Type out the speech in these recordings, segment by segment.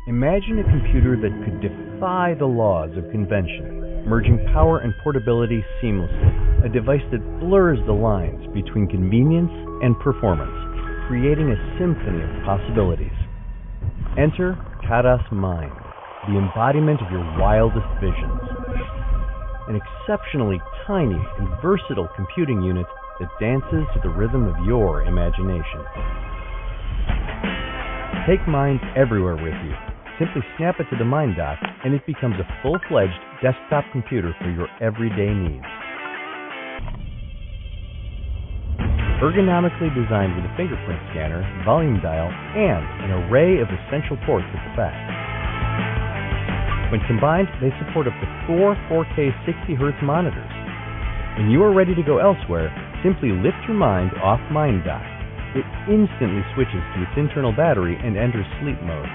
Imagine a computer that could defy the laws of convention, merging power and portability seamlessly, a device that blurs the lines between convenience and performance, creating a symphony of possibilities. Enter Khadas Mind, the embodiment of your wildest visions. An exceptionally tiny and versatile computing unit that dances to the rhythm of your imagination. Take Mind everywhere with you. Simply snap it to the Mind dock and it becomes a full-fledged desktop computer for your everyday needs. Ergonomically designed with a fingerprint scanner, volume dial, and an array of essential ports at the back. When combined, they support up to 4 4K 60Hz monitors. When you are ready to go elsewhere, simply lift your Mind off Mind dock. It instantly switches to its internal battery and enters sleep mode.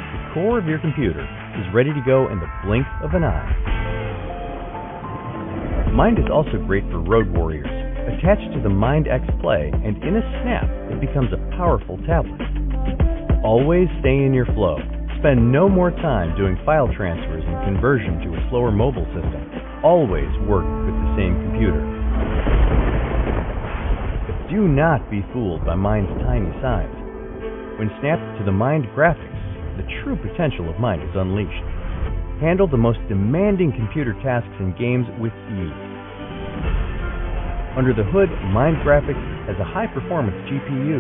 The core of your computer is ready to go in the blink of an eye. Mind is also great for road warriors. Attached to the Mind X Play, and in a snap, it becomes a powerful tablet. Always stay in your flow. Spend no more time doing file transfers and conversion to a slower mobile system. Always work with the same computer. But do not be fooled by Mind's tiny size. When snapped to the Mind graphics, the true potential of Mind is unleashed. Handle the most demanding computer tasks and games with ease. Under the hood, Mind Graphics has a high-performance GPU.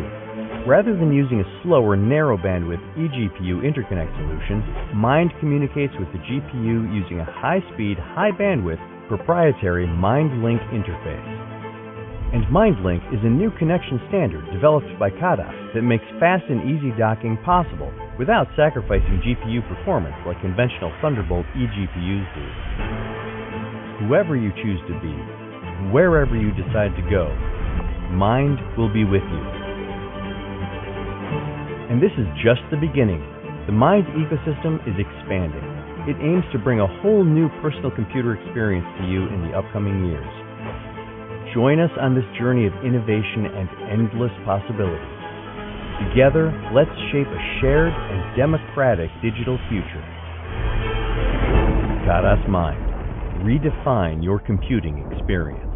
Rather than using a slower, narrow-bandwidth eGPU interconnect solution, Mind communicates with the GPU using a high-speed, high-bandwidth, proprietary MindLink interface. And MindLink is a new connection standard developed by Khadas that makes fast and easy docking possible without sacrificing GPU performance like conventional Thunderbolt eGPUs do. Whoever you choose to be, wherever you decide to go, Mind will be with you. And this is just the beginning. The Mind ecosystem is expanding. It aims to bring a whole new personal computer experience to you in the upcoming years. Join us on this journey of innovation and endless possibilities. Together, let's shape a shared and democratic digital future. Khadas Mind. Redefine your computing experience.